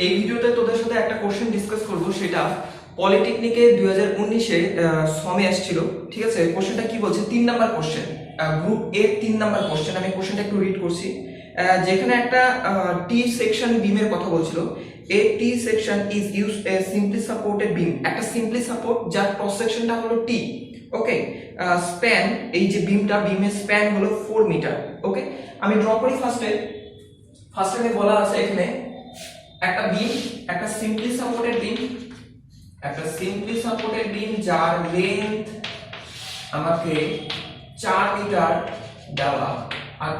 এই ভিডিওতে তোদের সাথে একটা কোশ্চেন ডিসকাস করব, সেটা পলিটেকনিকে 2019-এ সমে আসছিল। ঠিক আছে, কোশ্চেনটা কি বলছে? 3 নাম্বার কোশ্চেন, গ্রুপ এ 3 নাম্বার কোশ্চেন। আমি কোশ্চেনটা একটু রিড করছি। যেখানে একটা টি সেকশন বিমের কথা বলছিল। A T section is use a simply supported beam, একটা সিম্পলি সাপোর্ট যার ক্রস সেকশনটা হলো টি। ওকে, স্প্যান, এই যে বিমের স্প্যান হলো 4 মিটার। ওকে, আমি ড্র করি। ফার্স্টে বলা আছে এখানে একটা বিম, একটা সিম্পলি সাপোর্টেড বিম যার লেন্থ আমাকে 4 মিটার দেওয়া, আর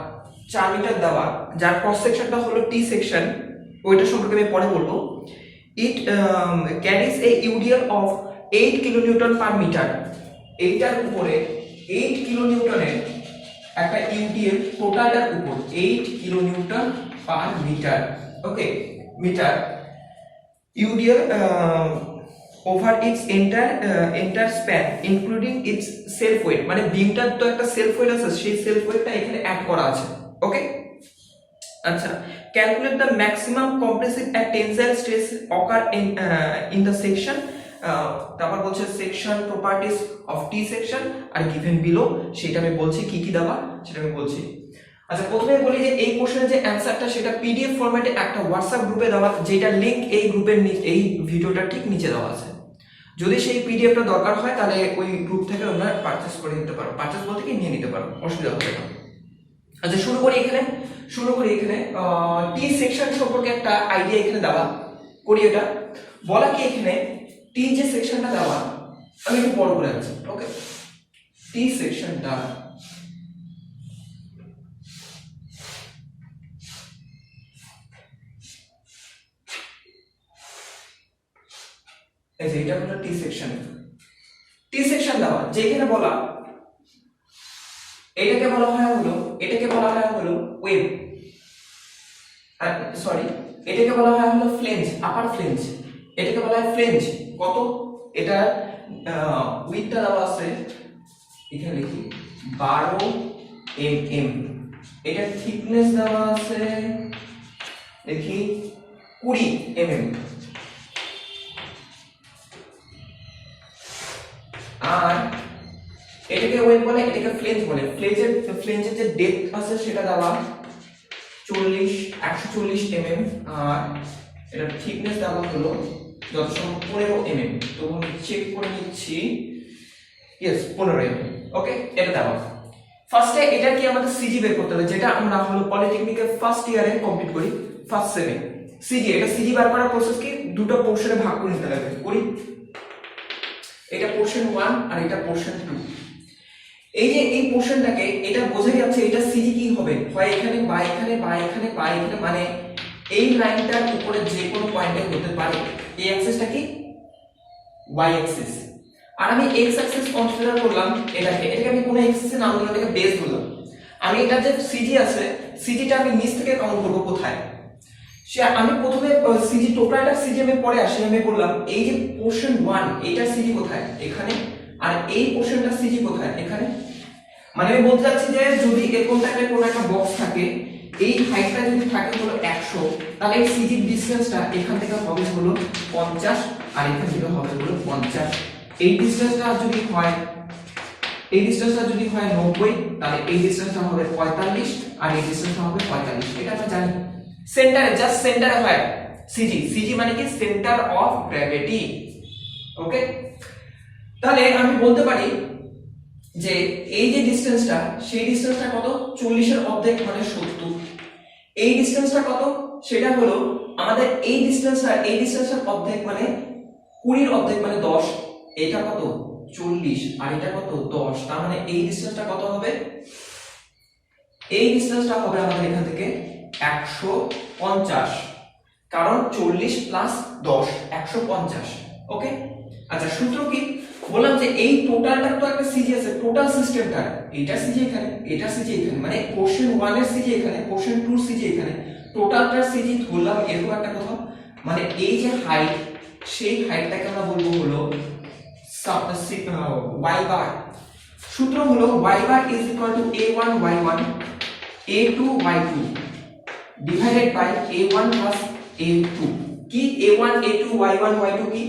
4 মিটার দেওয়া, যার ক্রস সেকশনটা হলো টি সেকশন। ওইটা সম্পর্কে আমি পরে বলবো। It carries a UDL of 8 kilonewton per metre. এইটার উপরে 8 কিলোনিউটনের একটা ইউডিএল, টোটালটার উপর 8 kilonewton per metre. Okay, metre UDL over its entire span including its self weight, মানে বিমটার তো একটা সেলফ ওয়েট আছে, সেই সেলফ ওয়েটটা এখানে অ্যাড করা আছে। ওকে, আচ্ছা, calculate the maximum compressive and tensile stress occur in the section. তারপর বলছে section properties of T section are given below, সেটা আমি বলছি কি কি দেওয়া সেটা আমি বলছি। আচ্ছা, প্রথমে বলি যে এই কোশ্চেনের যে অ্যানসারটা সেটা পিডিএফ ফরম্যাটে একটা হোয়াটসঅ্যাপ গ্রুপে দেওয়া, যেটা লিংক এই গ্রুপের এই ভিডিওটা ঠিক নিচে দেওয়া আছে। যদি সেই পিডিএফটা দরকার হয় তাহলে ওই গ্রুপ থেকে তোমরা পারচেজ করে নিতে পারো, পারচেজ বলতে কি নিয়ে নিতে পারো, অসুবিধা হবে না। আচ্ছা, শুরু করি এখানে টি সেকশন সম্পর্কে একটা আইডিয়া এখানে দেওয়া করি। এটা বলা কি এখানে টি যে সেকশনটা দেওয়া, আমি একটু বড় করে আছি। ওকে, টি সেকশনটা এই যে এটা হলো টি সেকশন দেওয়া, যেখানে বলা এটাকে বলা হয় হলো ওয়েব, আর সরি এটাকে বলা হয় হলো ফ্লেঞ্জ, আপার ফ্লেঞ্জ। এটাকে বলা হয় ফ্লেঞ্জ। কত? এটা উইডথটা দেওয়া আছে এখানে, লিখি 12 mm। এটা থিকনেস দেওয়া আছে দেখি 20 mm। আর এটাকে ওয়েব বলে, এটাকে ফ্লেঞ্জ বলে। ফ্লেঞ্জের যে ডেপথ আছে সেটা দেওয়া 140 mm, আর এটা থিকনেস দেওয়া হলো যত সম্ভব 15 mm। তো আমি চেক করে নিচ্ছি, यस 15 mm। ওকে, এটা দেওয়া। ফার্স্টে এটা কি আমাদের সিজি বের করতে হবে, যেটা আমরা হলো পলিটেকনিকের ফার্স্ট ইয়ারে কমপ্লিট করি, ফার্স্ট সেমে। সিজি, এটা সিজি বার করার প্রসেস কি, দুটো পোরশনে ভাগ করে নিতে হবে। করি, এটা পোরশন 1 আর এটা পোরশন 2। এই যে এই পোরশনটাকে, এটা বোঝা যাচ্ছে এটা সিজি কি হবে, হয় এখানে বা এখানে বা এখানে বা এখানে, মানে এই লাইনটার উপরে যে কোনো পয়েন্টে হতে পারে। এই অ্যাক্সিসটা কি y অ্যাক্সিস, আর আমি x অ্যাক্সিস কনসিডার করলাম এটাকে আমি কোনো অ্যাক্সিসে না বললাম, এটাকে বেস বললাম। আমি এটা যে সিজি আছে, সিজিটা আমি নিচ থেকে কাউন্ট করব কোথায়। আমি প্রথমে সিজি টোটালটা সিজি আমি পরে আসি। আমি বললাম এই যে পোরশন 1 এটা সিজি কোথায়, এখানে, আর এই পোরশনটা সিজি কোথায়, এখানে। মানে আমি বলতে চাচ্ছি যে যদি এরকম টাইপের কোনো একটা বক্স থাকে, এই হাইটটা যদি থাকে হলো 100, তাহলে এই সিজি ডিসটেন্সটা এখান থেকে হবে হলো 50, আর এখান থেকে হবে হলো 50। এই ডিসটেন্সটা যদি হয় 90, তাহলে এই ডিসটেন্সটা হবে 45, আর এই ডিসটেন্সটা হবে 45। এটা আমরা জানি। সেন্টারে, জাস্ট সেন্টারে হয় সিজি মানে কি সেন্টার অফ গ্র্যাভিটি। ওকে, তাহলে আমি বলতে পারি যে এই যে ডিসটেন্সটা, সেই ডিসটেন্সটা কত, 40 এর অর্ধেক মানে 70। এই ডিসটেন্সটা কত, সেটা হলো আমাদের এই ডিসটেন্সটার অর্ধেক মানে 20 এর অর্ধেক মানে 10। এটা কত 40, আর এটা কত 10। তার মানে এই ডিসটেন্সটা কত হবে, এই ডিসটেন্সটা হবে আমাদের এখান থেকে 150, কারণ 40 প্লাস 10 150। ওকে, আচ্ছা, সূত্র কি বললাম যে এই টোটালটার তো একটা সিজি আছে, টোটাল সিস্টেমটা, এটা সিজি এখানে, এটা সিজি এখানে, মানে পোরশন 1 এর সিজি এখানে, পোরশন 2 এর সিজি এখানে, টোটালটার সিজি ধরলাম এরকম একটা কথা। মানে এই যে হাইট, সেই হাইটটাকে আমরা বলবো হলো y বার। সূত্র হলো y bar is equal to a1 y1 a2 y2 divided by a1 plus a2। কি a1 a2 y1 y2 কি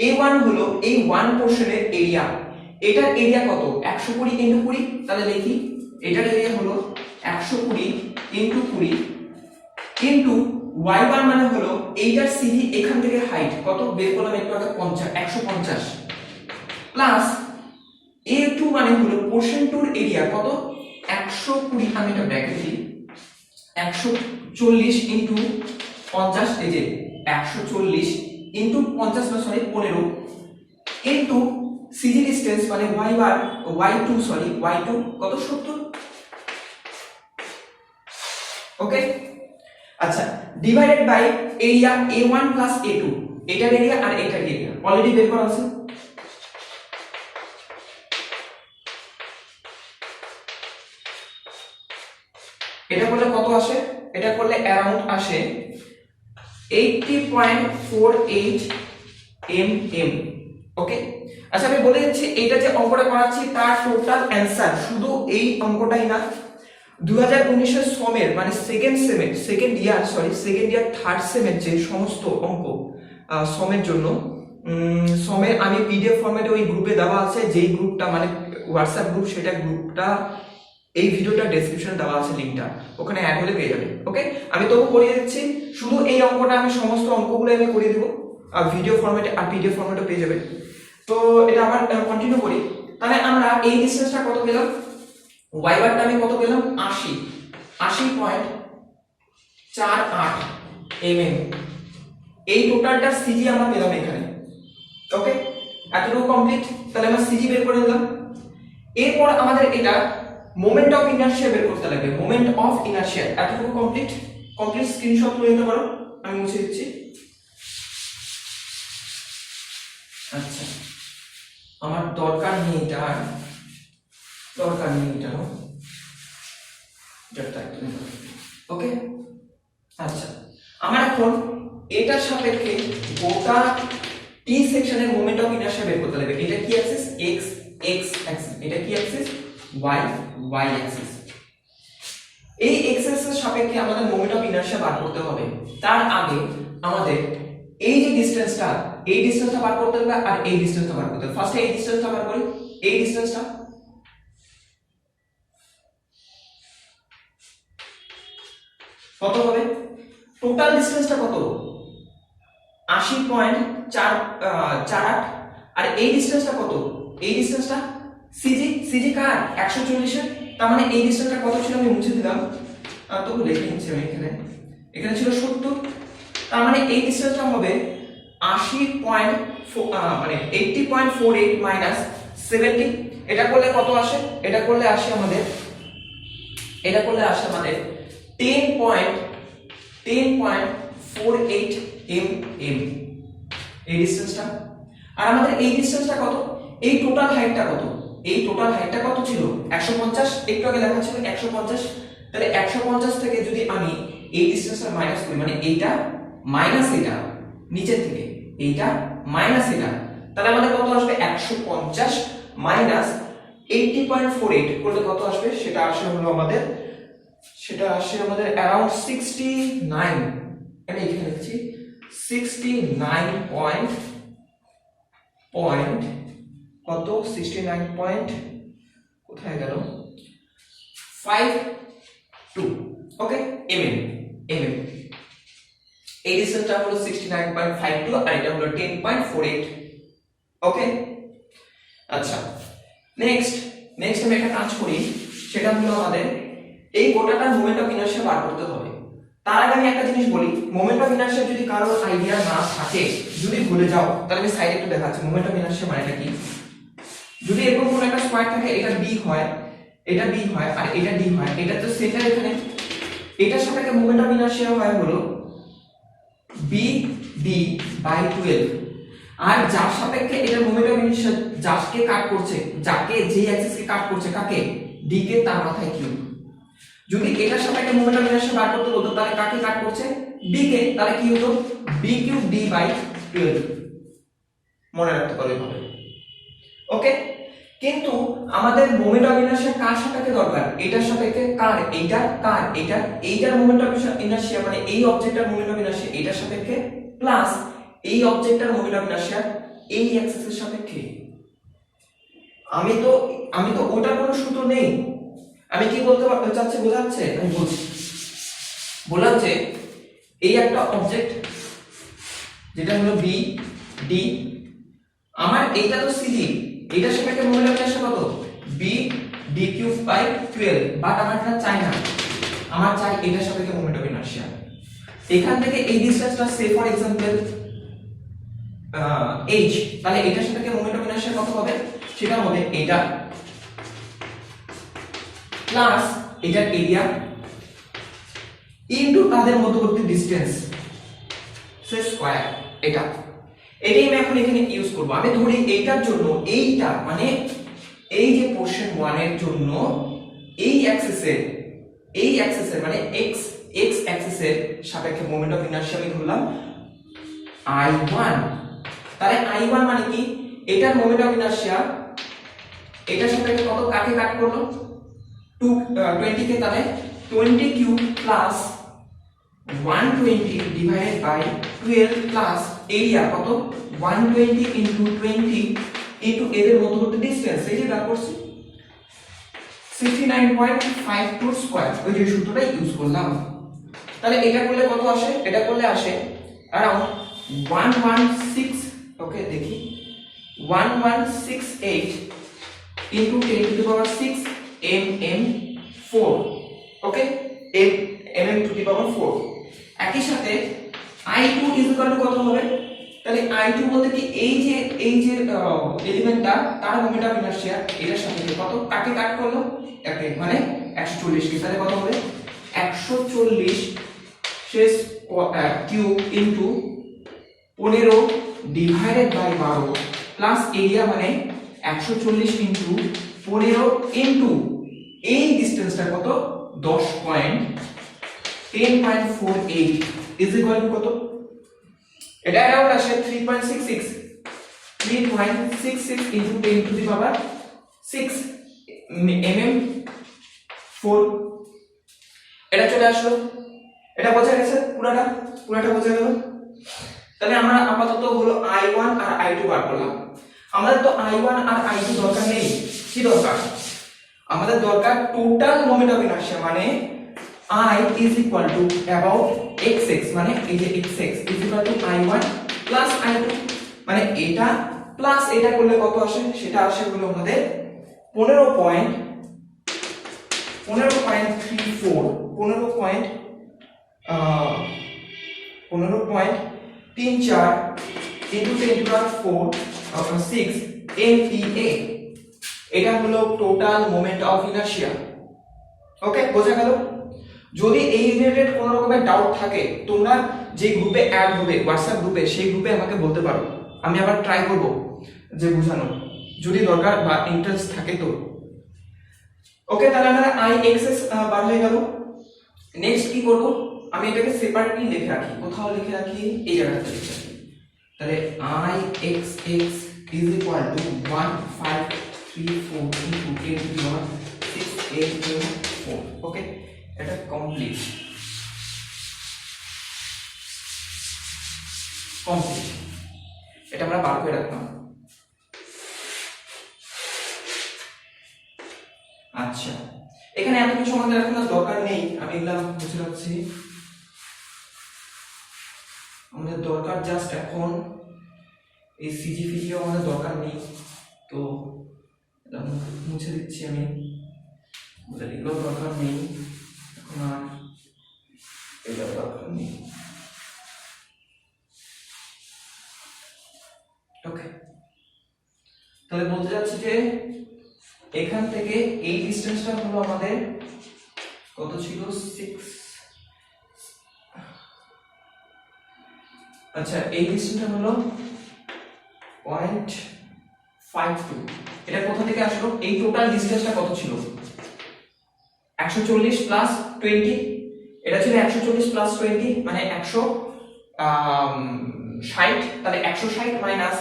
a1 হলো এই 1 পোরশনের এরিয়া, এটার এরিয়া কত 120 * 20, তাহলে লিখি এটার এরিয়া হলো 120 * 20 কিন্তু y1 মানে হলো এইটার সিজি এখান থেকে হাইট কত বের করলাম একটু আগে 150 প্লাস a2 মানে হলো পোরশন টুর এরিয়া কত 120, আমি এটা ব্র্যাকেট দিই 140 * 50, এই যে 140 * 50 না সরি 15 কিন্তু সিজি ডিসটেন্স মানে y2 কত 70, ওকে। আচ্ছা divided by area a1 plus a2, এটার এরিয়া আর এটার এরিয়া অলরেডি বের করা আছে। এটা করলে কত আসে, এটা করলে অ্যারাউন্ড আসে 80.48 mm, ওকে। আচ্ছা আমি বলে দিচ্ছি এটা যে অঙ্কটা করাচ্ছি তার টোটাল অ্যানসার শুধু এই অঙ্কটাই না, 2019 এর সমের মানে সেকেন্ড ইয়ার থার্ড সেমের যে সমস্ত অঙ্ক সমের জন্য সমের আমি পিডিএফ ফরম্যাটে ওই গ্রুপে দেওয়া আছে, যেই গ্রুপটা মানে হোয়াটসঅ্যাপ গ্রুপ, সেটা গ্রুপটা এই ভিডিওটা ডেসক্রিপশনে দেওয়া আছে, লিংকটা ওখানে অ্যাড হলে পেয়ে যাবে, ওকে। আমি তবু করিয়ে দিচ্ছি, শুধু এই অঙ্কটা আমি সমস্ত অঙ্কগুলো আমি করিয়ে দেবো আর ভিডিও ফরম্যাটে আর পিডিএফ ফরম্যাটে পেয়ে যাবে। তো এটা আবার কন্টিনিউ করি, তাহলে আমরা এই ডিসটেন্সটা কত পেলাম, y বারটা আমি কত পেলাম 80.48 mm, এই টোটালটা সিজি আমরা পেলাম এখানে, ওকে। এতটুকু কমপ্লিট, তাহলে আমরা সিজি বের করে নিলাম। এরপর আমাদের এটা মোমেন্ট অফ ইনারশিয়া বের করতে লাগবে, মোমেন্ট অফ ইনারশিয়া। এতটুকু কমপ্লিট স্ক্রিনশট তুলে নিতে পারো, আমি মুছে দিচ্ছি। আচ্ছা আমার দরকার নেই এটা, ওকে। আচ্ছা আমরা এখন এটার সাপেক্ষে গোটা টি সেকশনের মোমেন্ট অফ ইনারশিয়া বের করতে লাগবে। এটা কি অ্যাক্সিস x অ্যাক্সিস, এটা কি অ্যাক্সিস y অ্যাক্সিস। এই x অ্যাক্সিসের সাপেক্ষে আমাদের মোমেন্ট অফ ইনারশিয়া বার করতে হবে। তার আগে আমাদের এই যে ডিসটেন্সটা, এই ডিসটেন্সটা বার করতে হবে আর এই ডিসটেন্সটা বার করতে হবে। ফার্স্টে এই ডিসটেন্সটা বার করি, এই ডিসটেন্সটা কত হবে, টোটাল ডিসটেন্সটা কত 80.48, আর এই ডিসটেন্সটা কত, এই ডিসটেন্সটা সিজি কার 140 এর, তার মানে এই ডিসটেন্সটা কত ছিল আমি মুছে দিলাম, তবু লিখে নিচ্ছি আমি এখানে ছিল 70, তার মানে এই ডিসটেন্সটা হবে 80.48 মাইনাস 70। এটা করলে কত আসে, এটা করলে আসে আমাদের 10.48 mm এই ডিসটেন্সটা। আর আমাদের এই ডিসটেন্সটা কত, এই টোটাল হাইটটা কত ছিল 150, একটু আগে লেখা ছিল 150, তাহলে 150 থেকে যদি আমি এই ডিসটেন্সটা মাইনাস করি, মানে এইটা মাইনাস এটা নিচের থেকে, এইটা মাইনাস এটা, তাহলে আমাদের কত আসবে 150 মাইনাস 80.48 করলে কত আসবে, সেটা আসে আমাদের অ্যারাউন্ড 69, আমি এখানে লিখছি 69 পয়েন্ট কত 69 পয়েন্ট কোথায় গেল 52, ওকে mm। এই ডিসটেন্সটা হলো 69.52 আর এটা হলো 10.48, ওকে। আচ্ছা নেক্সট আমি একটা কাজ করি, সেটা হলো আমাদের এই গোটাটার মোমেন্ট অফ ইনারশিয়া বার করতে হবে। তার আগে আমি একটা জিনিস বলি, মোমেন্ট অফ ইনারশিয়া যদি কারোর আইডিয়া না থাকে, যদি ভুলে যাও, তাহলে আমি সাইডে একটু দেখাচ্ছি মোমেন্ট অফ ইনারশিয়া মানেটা কি। যদি এরকম কোন একটা স্কয়ার থাকে, এটা b হয় আর এটা d হয়, এটা তো সেন্টার এখানে, এটার সাপেক্ষে মোমেন্ট অফ ইনারশিয়া হয় হলো b/12, আর যার সাপেক্ষে এটা মোমেন্ট অফ ইনারশিয়া যাকে কাট করছে, যে অ্যাক্সিসকে কাট করছে কাকে, d কে, তার মাথায় কিউব। যদি এটার সাপেক্ষে মোমেন্ট অফ ইনারশিয়া বার করতে বলতো, তাহলে কাকে কাট করছে, b কে, তাহলে কি হতো b³ d/12, মনে রাখতে পারো এভাবে, ওকে। কিন্তু আমাদের মোমেন্ট অফ ইনারশিয়া কার সাপেক্ষে দরকার, এটার সাপেক্ষে কার, এইটার মোমেন্ট অফ ইনারশিয়া মানে এই অবজেক্টটার মোমেন্ট অফ ইনারশিয়া এটার সাপেক্ষে প্লাস এই অবজেক্টটার মোমেন্ট অফ ইনারশিয়া এই অ্যাক্সিস এর সাপেক্ষে। আমি তো ওটার কোনো সূত্র নেই। আমি কি বলতে চাচ্ছি বোঝাচ্ছে? আমি বলছি, বললাম যে এই একটা অবজেক্ট যেটা হলো বি ডি, আমার এইটা তো সিজি, এইটার সাপেক্ষে মোমেন্ট অফ ইনারশিয়া কত? B D cube by 12, but আমার এটা চাই না, আমার চাই এটার সাপেক্ষে মোমেন্ট অফ ইনারশিয়া। এখান থেকে এই ডিসটেন্সটা সে ফর एग्जांपल h, তাহলে এটার সাপেক্ষে মোমেন্ট অফ ইনারশিয়া কত হবে? সেটা হবে এটা প্লাস এটার এরিয়া ইনটু তাদের মধ্যবর্তী ডিসটেন্স সে স্কয়ার। এটাই আমি এখন এখানে ইউজ করব। আমি ধরি এইটার জন্য এইটা মানে এই যে পোরশন 1 এর জন্য এই অ্যাক্সিসের মানে x অ্যাক্সিসের সাপেক্ষে মোমেন্ট অফ ইনারশিয়া আমি ধরলাম I1। তাহলে I1 মানে কি? এটার মোমেন্ট অফ ইনারশিয়া এটার সাপেক্ষে কত, কাকে কাট করলো? 20 কে, তাহলে 20 cube plus 120 divided by 12 plus area কত? 120 ইনটু 20 ইনটু এদের মধ্যবর্তী ডিসটেন্স, এই যে বের করছি 69.52 স্কয়ার, ওই যে সূত্রটা ইউজ করলাম। তাহলে এটা করলে কত আসে? এটা করলে আসে अराउंड 116, ওকে দেখি 1168 into 10 to the power 6 mm4, okay mm to the power 4। একই সাথে I2 ইকুয়াল টু কত হবে? তাহলে I2 বলতে কি এই যে এলিমেন্টটা তার মোমেন্ট অফ ইনারশিয়া এটার সাথে কত, কাকে কাট করলো? একে মানে 140 কে, তাহলে কত হবে? 140 শেষ cube into 15 divided by 12 plus area মানে 140 ইনটু 15 ইনটু এই ডিসটেন্সটা কত? 10.48 ইজ ইকুয়াল টু কত? এটা অ্যারাউন্ড আসে 3.66 into 10 to the power 6 mm4। এটা চলে আসলো। এটা বোঝা গেছে? পুরোটা বোঝা গেল। তাহলে আমরা আপাতত হলো I1 আর I2 বার করলাম। আমাদের তো I1 আর I2 দরকার নেই। কি দরকার? আমাদের দরকার টোটাল মোমেন্ট অফ ইনারশিয়া, মানে I is equal to about xx, মানে এই যে xx is equal to I1 plus I2, মানে এটা প্লাস এটা করলে কত আসে? সেটা আসে হলো আমাদের 15.34 into 10 to the power 6 MPa। এটা হলো টোটাল মোমেন্ট অফ ইনারশিয়া। ওকে, বোঝা গেল? যদি এই রিলেটেড কোনো রকমের ডাউট থাকে তোমরা যে গ্রুপে অ্যাড হবে হোয়াটসঅ্যাপ গ্রুপে, সেই গ্রুপে আমাকে বলতে পারো, আমি আবার ট্রাই করব যে বোঝানো, যদি দরকার বা ইন্টারেস্ট থাকে তো। ওকে, তাহলে আমরা IXS বার হয়ে গেল। নেক্সট কি করব? আমি এটাকে সেপারেটলি লিখে রাখি, কোথাও লিখে রাখি, এই জায়গাতে লিখে রাখি। তাহলে IXX is equal to 1534 into 10 to the power 6 mm4। ওকে, এটা কমপ্লিট। এটা আমরা বার করে রাখলাম। আচ্ছা, এখানে এত কিছু আমাদের এখন দরকার নেই, আমি এগুলা বুঝে রাখছি। আমাদের দরকার জাস্ট এখন এই সিজি ফিজিও আমাদের দরকার নেই, তো মুছে দিচ্ছি আমি, আমাদের এগুলো দরকার নেই এখন, আর এটা দরকার নেই। ওকে, তাহলে বলতে যাচ্ছি যে এখান থেকে এই ডিসটেন্সটা হলো আমাদের কত ছিল? 6। আচ্ছা, এই ডিসটেন্সটা হলো 0.52। এটা কোথা থেকে আসলো? এই টোটাল ডিসটেন্সটা কত ছিল? 140 প্লাস 20। এটা ছিল 140 প্লাস 20 মানে 160। তাহলে 160 মাইনাস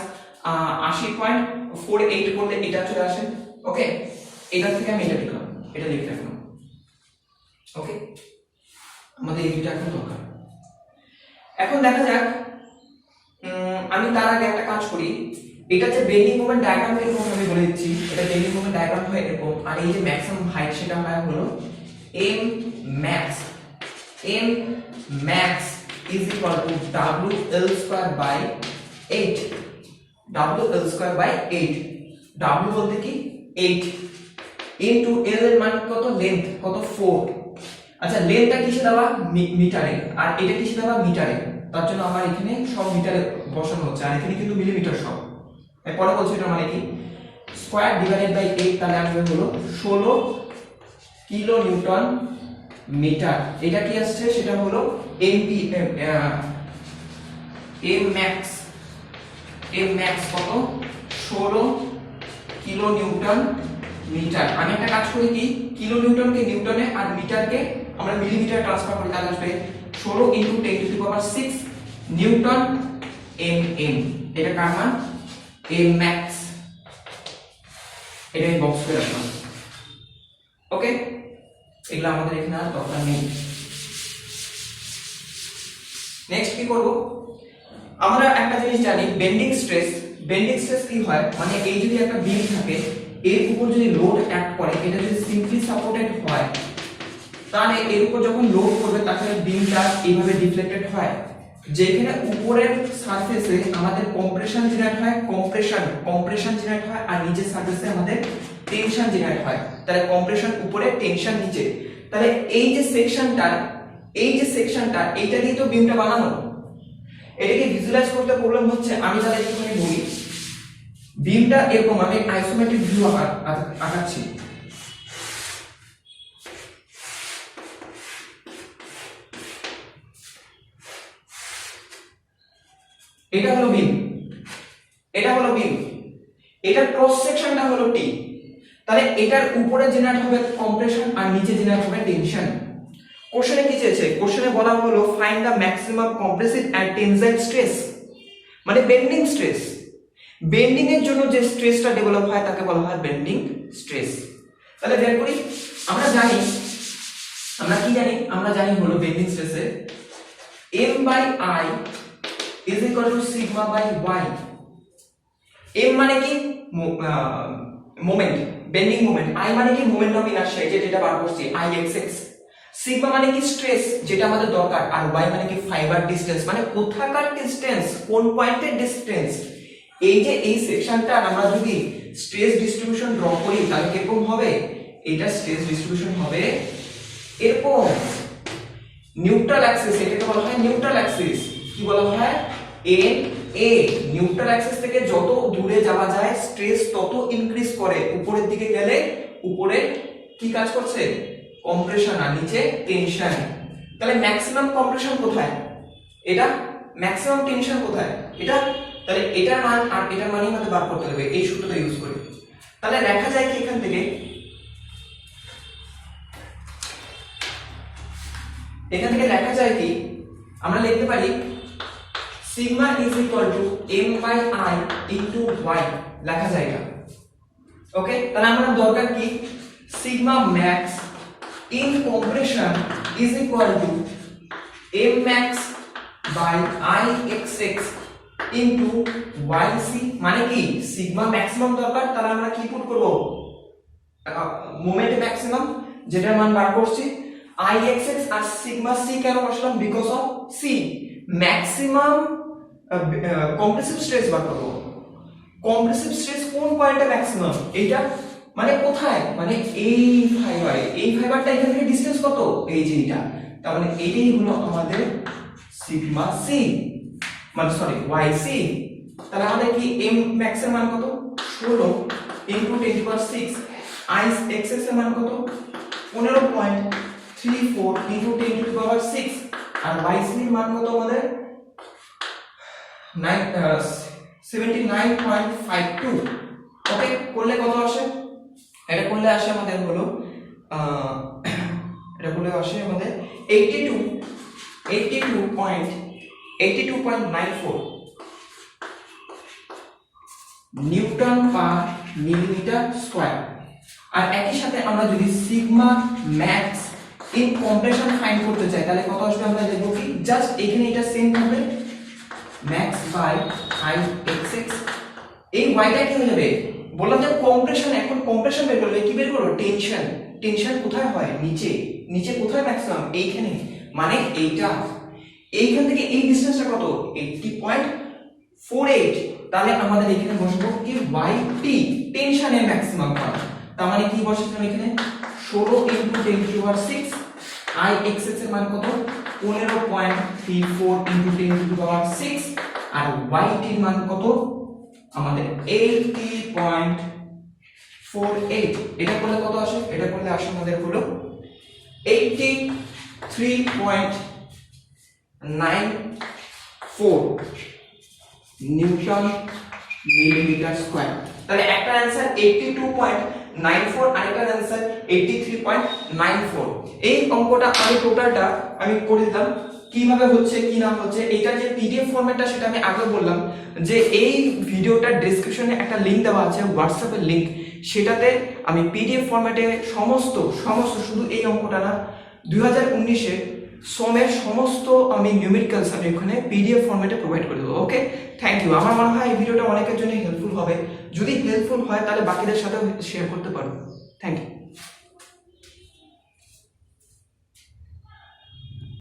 80.48 করলে এটা চলে আসে। ওকে, এটা থেকে আমি এটা লিখলাম, এটা লিখে রাখলাম। ওকে, আমাদের এই দুটো এখন দরকার। এখন দেখা যাক আমি তার আগে একটা কাজ করি, এটা যে বেন্ডিং মোমেন্ট ডায়াগ্রাম এরকম আমি বলে দিচ্ছি, এটা বেন্ডিং মোমেন্ট ডায়াগ্রাম হয় এরকম, আর এই যে ম্যাক্সিমাম হাইট সেটা হয় হলো m max is equal to wl square by 8, w বলতে কি 8 into l এর মান কত, লেন্থ কত 4। আচ্ছা লেন্থটা কিসে দেওয়া, মিটারে, আর এটা কিসে দেওয়া, মিটারে, তার জন্য আমার এখানে সব মিটারে বসানো হচ্ছে, আর এখানে কিন্তু মিলিমিটার সব। এরপরে বলছি এটা মানে কি স্কয়ার ডিভাইডেড বাই 8, তাহলে আসবে হলো 16 কিলো নিউটন মিটার। এটা কি আসছে, সেটা হলো m max কত 16 কিলো নিউটন মিটার। আমি একটা কাজ করি কি, কিলো নিউটনকে নিউটনে আর মিটারকে আমরা মিলিমিটারে ট্রান্সফার করি, তাহলে আসবে 16 × 10⁶ নিউটন mm। এটা কার মান, m max, এটা আমি বক্স করে রাখলাম। ওকে, এগুলো আমাদের এখানে আর দরকার নেই। নেক্সট কি করব, আমরা একটা জিনিস জানি, বেন্ডিং স্ট্রেস কি হয়, মানে এই যদি একটা বিম থাকে, এর উপর যদি লোড অ্যাক্ট করে, এটা যদি সিম্পলি সাপোর্টেড হয়, তাহলে এর উপর যখন লোড করবে তাহলে বিমটা এইভাবে ডিফ্লেক্টেড হয়। যেখানে উপরের সারফেসে আমাদের কম্প্রেশন জেনারেট হয়, আর নিচের সারফেসে আমাদের টেনশন জেনারেট হয়। তাহলে কম্প্রেশন উপরে, টেনশন নিচে। তাহলে এই যে সেকশনটা এইটা দিয়ে তো বিমটা বানানো। এটাকে ভিজুয়ালাইজ করতে প্রবলেম হচ্ছে, আমি তাহলে একটুখানি বলি। বিমটা এরকম, আমি আইসোমেট্রিক ভিউ আঁকাচ্ছি। এটা হলো বিম, এটার ক্রস সেকশনটা হলো টি। তাহলে এটার উপরে জেনারেট হবে কম্প্রেশন আর নিচে জেনারেট হবে টেনশন। কোশ্চেনে কি চেয়েছে, কোশ্চেনে বলা হলো find the maximum compressive and tensile stress, মানে বেন্ডিং স্ট্রেস। বেন্ডিং এর জন্য যে স্ট্রেসটা ডেভেলপ হয় তাকে বলা হয় বেন্ডিং স্ট্রেস। তাহলে বের করি, আমরা জানি হলো bending স্ট্রেসে m/i is equal to sigma by y। m মানে কি মোমেন্ট, বেন্ডিং মোমেন্ট, i মানে কি মোমেন্ট অফ ইনারশিয়া, যেটা বার করছি ixx। সিগমা মানে কি স্ট্রেস, যেটা আমাদের দরকার, আর y মানে কি ফাইবার ডিসটেন্স, মানে কোথাকার ডিসটেন্স, কোন পয়েন্টের ডিসটেন্স। এই যে এই সেকশনটা আমরা যদি স্ট্রেস ডিস্ট্রিবিউশন ড্র করি তাহলে কিরকম হবে, এটা স্ট্রেস ডিস্ট্রিবিউশন হবে এরকম। নিউট্রাল অ্যাক্সিস, এটাকে বলা হয় নিউট্রাল অ্যাক্সিস। কি বলা হয়, NA। নিউট্রাল অ্যাক্সিস থেকে যত দূরে যাওয়া যায় স্ট্রেস তত ইনক্রিজ করে, উপরের দিকে গেলে উপরে কি কাজ করছে, কম্প্রেশন, আর নিচে টেনশন। তাহলে ম্যাক্সিমাম কম্প্রেশন কোথায়, এটা, ম্যাক্সিমাম টেনশন কোথায়, এটা। তাহলে এটার মান আর এটার মানই আমাদের বার করতে হবে এই সূত্রটা ইউজ করে। তাহলে লেখা যায় কি, এখান থেকে লেখা যায় কি, আমরা লিখতে পারি sigma is equal two m/i into y, লেখা যায় এটা। ওকে, তাহলে আমরা দরকার কি, sigma max in compression is equal two m max by ixx into yc, মানে কি সিগমা ম্যাক্সিমাম দরকার, তাহলে আমরা কি পুট করব, মোমেন্ট ম্যাক্সিমাম যেটার মান বার করছি ixx, আর সিগমা c কেন বসালাম, because of c maximum compressive stress বার করব। কম্প্রেসিভ স্ট্রেস কোন পয়েন্টে ম্যাক্সিমাম, এইটা, মানে কোথায়, মানে এই ফাইবারটা এখান থেকে ডিসটেন্স কত, এই যে এটা। তার মানে এটাই হলো আমাদের সিগমা c, মানে সরি yc। তাহলে আমাদের কি m max এর মান কত, 16 × 10⁶, ixx এর মান কত, 15.34 × 10⁶, আর yc এর মান কত আমাদের 79.52। ওকে, করলে কত আসে, এটা করলে আসে আমাদের হলো 82.94 নিউটন পার মিলিমিটার স্কয়ার। আর একই সাথে আমরা যদি sigma max in compression find করতে চাই তাহলে কত আসবে, আমরা দেখব কি, জাস্ট এখানে এটা সেম থাকবে ম্যাক্স বাই i(x(x) এই yটা কি হয়ে যাবে, বললাম যে কম্প্রেশন, এখন কম্প্রেশন বের করলে কি বের করো, টেনশন। টেনশন কোথায় হয়, নিচে। নিচে কোথায় ম্যাক্সিমাম, এইখানে, মানে এইটা। এইখান থেকে এই ডিসটেন্সটা কত, 80.48। তাহলে আমাদের এখানে বসবো কি yt, টেনশনের ম্যাক্সিমাম মান। তার মানে কি বসাচ্ছিলাম এখানে 16 × 10⁶, i(x(x) এর মান কত 15.34 × 10⁶, আর yt এর মান কত আমাদের 80.48। এটা করলে কত আসে, এটা করলে আসে আমাদের হলো 83.94 নিউটন মিলিমিটার স্কয়ার। তাহলে একটা आंसर 82.94, আরেকটা आंसर 83.94। এই অঙ্কটা আমি টোটালটা আমি করে দিলাম, কিভাবে হচ্ছে কি না হচ্ছে। এটা যে পিডিএফ ফরম্যাটটা সেটা আমি আগে বললাম যে এই ভিডিওটার ডেসক্রিপশনে একটা লিংক দেওয়া আছে, হোয়াটসঅ্যাপের লিংক, সেটাতে আমি পিডিএফ ফরম্যাটে সমস্ত শুধু এই অঙ্কটা না 2019 এর সোমের সমস্ত আমি নিউমেরিক্যালস আমি এখানে পিডিএফ ফরম্যাটে প্রোভাইড করে দেবো। ওকে, থ্যাংক ইউ। আমার মনে হয় এই ভিডিওটা অনেকের জন্য হেল্পফুল হবে। যদি হেল্পফুল হয় তাহলে বাকিদের সাথেও শেয়ার করতে পারো। Thank you.